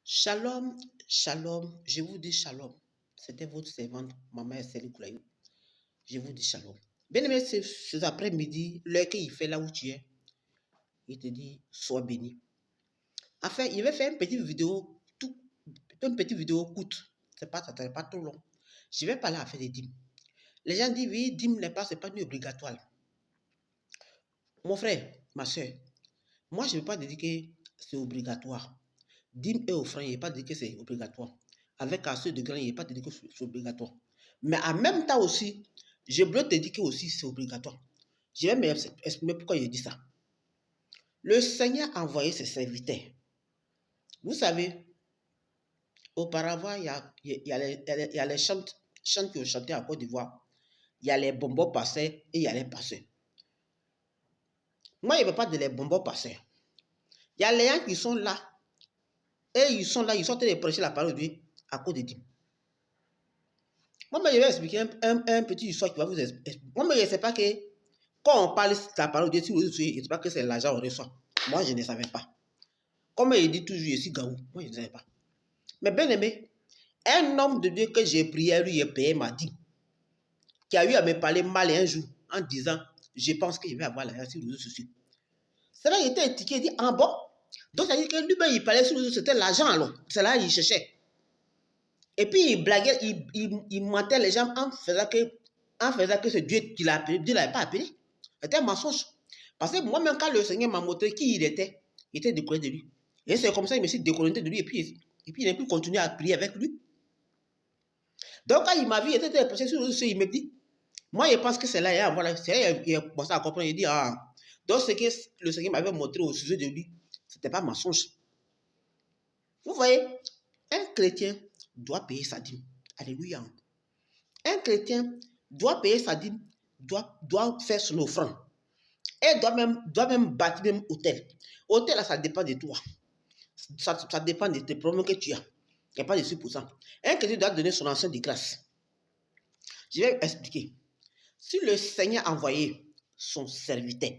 Shalom, shalom, je vous dis shalom. C'était votre servante, Maman Estelle Koulaïou. Je vous dis shalom. Bien aimé, cet après-midi, l'heure qu'il fait là où tu es, il te dit, sois béni. Enfin, il va faire une petite vidéo, courte. C'est pas trop long. Je vais parler à faire des dîmes. Les gens disent, oui, dîmes n'est pas, c'est pas obligatoire. Mon frère, ma soeur, moi, je ne veux pas dire que c'est obligatoire. Dîmes et offrandes, il n'est pas dit que c'est obligatoire. Avec assez de grains, il n'est pas dit que c'est obligatoire. Mais en même temps aussi, je veux te dire que aussi c'est obligatoire. Je vais m'exprimer pourquoi je dis ça. Le Seigneur a envoyé ses serviteurs. Vous savez, auparavant, il y a les chants qui ont chanté en Côte d'Ivoire. Il y a les bonbons passeurs et il y a les passeurs. Moi, je ne veux pas de les bonbons passeurs. Il y a les gens qui sont là. Et ils sont en train de prêcher la parole de Dieu à cause de Dieu. Moi, je vais expliquer un petit histoire qui va vous expliquer. Moi, je ne sais pas que quand on parle de la parole de Dieu, je ne sais pas que c'est l'argent qu'on reçoit. Moi, je ne savais pas. Comme il dit toujours, je suis gaou. Moi, je ne savais pas. Mais bien aimé, un homme de Dieu que j'ai prié, lui, il payé m'a dit, qui a eu à me parler mal un jour, en disant, je pense que je vais avoir l'argent sur les réseaux sociaux. C'est là qu'il était étiqueté, il dit, ah bon? Donc, ça veut dire que lui-même, il parlait sur les réseaux, c'était l'argent alors. C'est là qu'il cherchait. Et puis, il blaguait, il mentait les gens en faisant que c'est Dieu qui l'a appelé. Dieu ne l'avait pas appelé. C'était un mensonge. Parce que moi-même, quand le Seigneur m'a montré qui il était déconnecté de lui. Et c'est comme ça qu'il me suis déconnecté de lui. Et puis il n'a plus continué à prier avec lui. Donc, quand il m'a vu, il était prêché sur le sujet, il me dit, moi, je pense que c'est là, voilà, c'est là, il a commencé à comprendre. Il dit, ah, donc ce que le Seigneur m'avait montré au sujet de lui, ce n'était pas mensonge. Vous voyez, un chrétien doit payer sa dîme. Alléluia. Un chrétien doit payer sa dîme, doit faire son offrande. Et doit même bâtir même hôtel. Hôtel, là, ça dépend de toi. Ça dépend de tes problèmes que tu as. Il n'y a pas de 6%. Un chrétien doit donner son ancien de grâce. Je vais expliquer. Si le Seigneur a envoyé son serviteur,